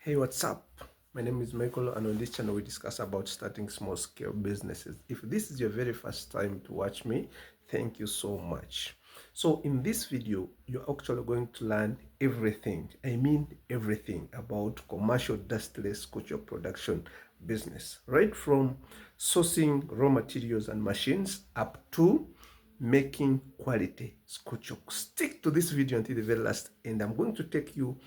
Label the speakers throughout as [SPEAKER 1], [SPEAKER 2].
[SPEAKER 1] Hey, what's up? My name is Michael, and on this channel we discuss about starting small scale businesses. If this is your very first time to watch me, thank you so much. So in this video, you're actually going to learn everything. I mean everything about commercial dustless culture production business, right from sourcing raw materials and machines up to making quality sculpture. Stick to this video until the very last, and I'm going to take you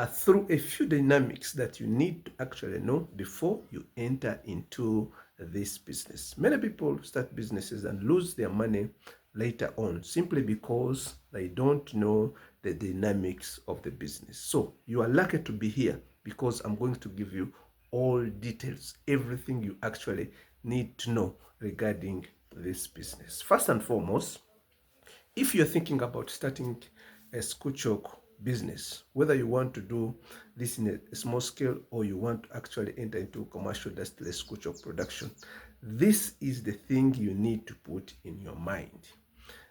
[SPEAKER 1] through a few dynamics that you need to actually know before you enter into this business. Many people start businesses and lose their money later on simply because they don't know the dynamics of the business. So you are lucky to be here because I'm going to give you all details, everything you actually need to know regarding this business. First and foremost, if you're thinking about starting a sculpture business, whether you want to do this in a small scale or you want to actually enter into commercial dustless sculpture production, this is the thing you need to put in your mind,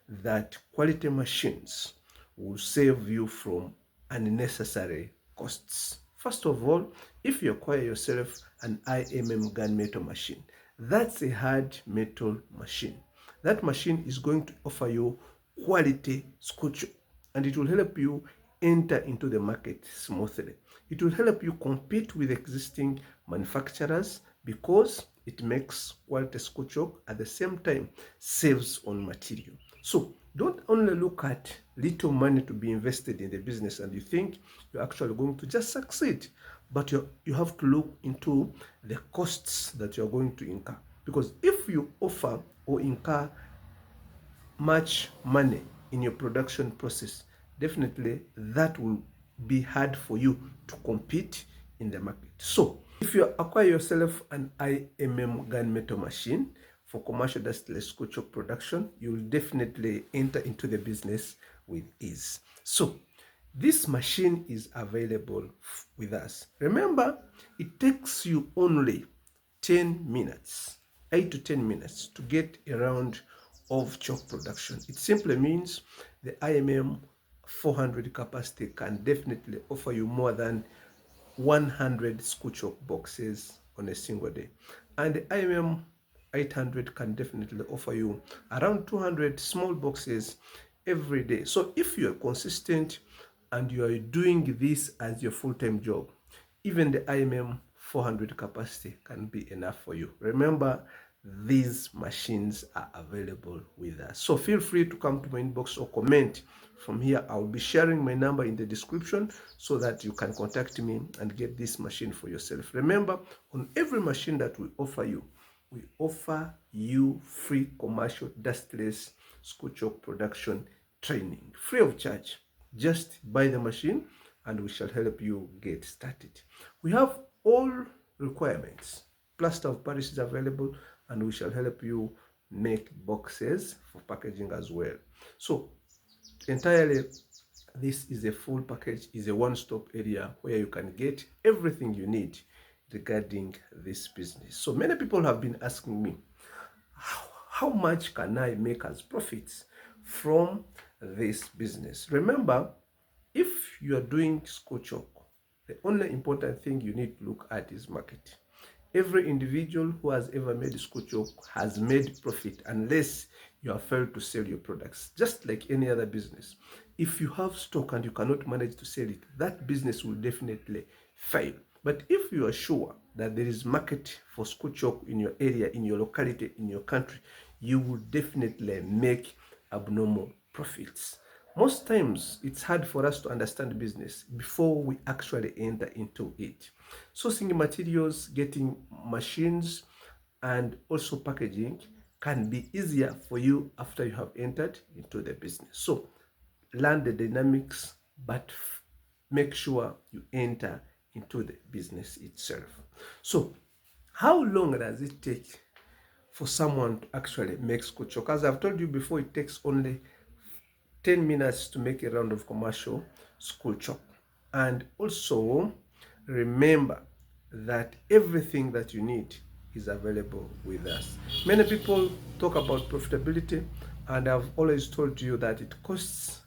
[SPEAKER 1] that quality machines will save you from unnecessary costs. First of all, if you acquire yourself an IMM gunmetal machine, that's a hard metal machine. That machine is going to offer you quality sculpture, and it will help you enter into the market smoothly. It will help you compete with existing manufacturers because it makes quality sculpture, at the same time saves on material. So don't only look at little money to be invested in the business and you think you're actually going to just succeed, but you have to look into the costs that you're going to incur. Because if you offer or incur much money in your production process, definitely that will be hard for you to compete in the market. So if you acquire yourself an IMM gunmetal machine for commercial dustless sculpture production, you will definitely enter into the business with ease. So this machine is available with us. Remember, it takes you only 10 minutes, 8 to 10 minutes to get a round of chalk production. It simply means the IMM 400 capacity can definitely offer you more than 100 school chalk boxes on a single day. And the IMM 800 can definitely offer you around 200 small boxes every day. So if you are consistent and you are doing this as your full-time job, even the IMM 400 capacity can be enough for you. Remember, these machines are available with us. So feel free to come to my inbox or comment from here. I'll be sharing my number in the description so that you can contact me and get this machine for yourself. Remember, on every machine that we offer you free commercial dustless sculpture production training, free of charge. Just buy the machine and we shall help you get started. We have all requirements. Plaster of Paris is available, and we shall help you make boxes for packaging as well. So entirely, this is a full package, is a one-stop area where you can get everything you need regarding this business. So many people have been asking me, how much can I make as profits from this business? Remember, if you are doing sculpture, the only important thing you need to look at is market. Every individual who has ever made sculpture has made profit unless you have failed to sell your products. Just like any other business, if you have stock and you cannot manage to sell it, that business will definitely fail. But if you are sure that there is market for sculpture in your area, in your locality, in your country, you will definitely make abnormal profits. Most times, it's hard for us to understand business before we actually enter into it. Sourcing materials, getting machines, and also packaging can be easier for you after you have entered into the business. So, learn the dynamics, but make sure you enter into the business itself. So, how long does it take for someone to actually make sculpture? As I've told you before, it takes only 10 minutes to make a round of commercial sculpture. And also remember that everything that you need is available with us. Many people talk about profitability, and I've always told you that it costs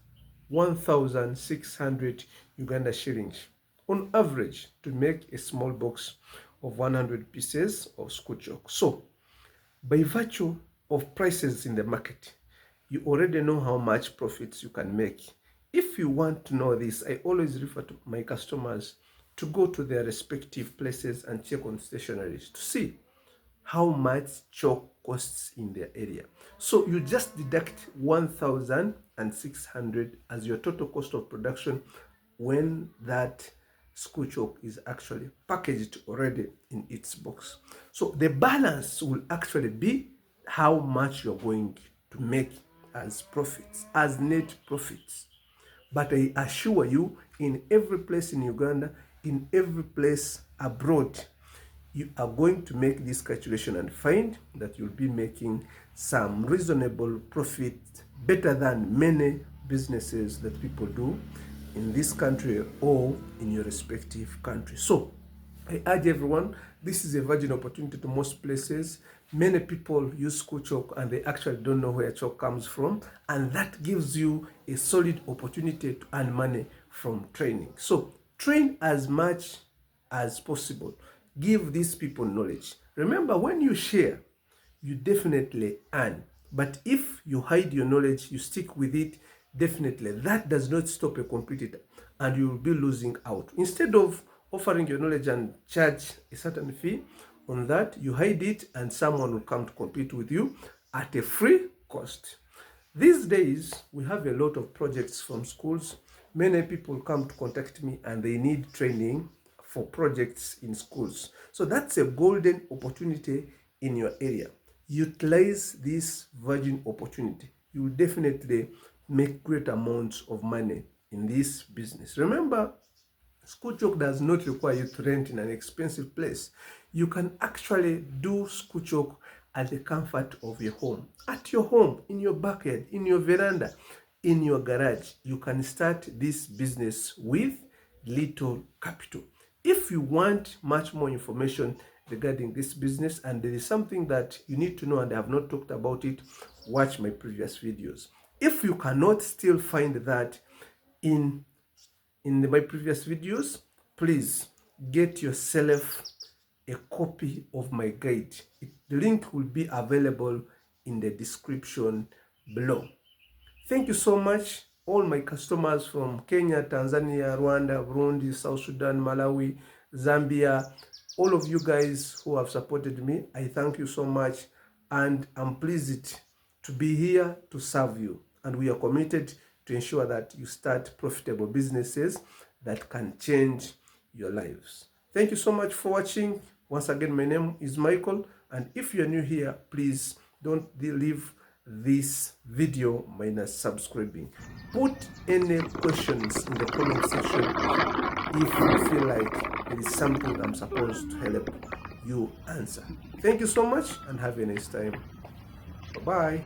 [SPEAKER 1] 1,600 Uganda shillings on average to make a small box of 100 pieces of school chalk. So by virtue of prices in the market, you already know how much profits you can make. If you want to know this, I always refer to my customers to go to their respective places and check on stationaries to see how much chalk costs in their area. So you just deduct 1,600 as your total cost of production when that school chalk is actually packaged already in its box. So the balance will actually be how much you're going to make as profits, as net profits. But I assure you, in every place in Uganda, in every place abroad, you are going to make this calculation and find that you'll be making some reasonable profit, better than many businesses that people do in this country or in your respective country. So I urge everyone, this is a virgin opportunity to most places. Many people use school chalk and they actually don't know where chalk comes from, and that gives you a solid opportunity to earn money from training. So train as much as possible. Give these people knowledge. Remember, when you share, you definitely earn. But if you hide your knowledge, you stick with it, definitely that does not stop a competitor and you will be losing out. Instead of offering your knowledge and charge a certain fee on that, you hide it and someone will come to compete with you at a free cost. These days, we have a lot of projects from schools. Many people come to contact me and they need training for projects in schools. So that's a golden opportunity in your area. Utilize this virgin opportunity. You will definitely make great amounts of money in this business. Remember, school chalk does not require you to rent in an expensive place. You can actually do school chalk at the comfort of your home. At your home, in your backyard, in your veranda, in your garage, you can start this business with little capital. If you want much more information regarding this business and there is something that you need to know and I have not talked about it, watch my previous videos. If you cannot still find that in my previous videos, please get yourself a copy of my guide. The link will be available in the description below. Thank you so much, all my customers from Kenya, Tanzania, Rwanda, Burundi, South Sudan, Malawi, Zambia, all of you guys who have supported me. I thank you so much and I'm pleased to be here to serve you. And we are committed to ensure that you start profitable businesses that can change your lives. Thank you so much for watching. Once again, my name is Michael, and if you're new here, please don't leave this video minus subscribing. Put any questions in the comment section if you feel like there is something I'm supposed to help you answer. Thank you so much and have a nice time. Bye-bye.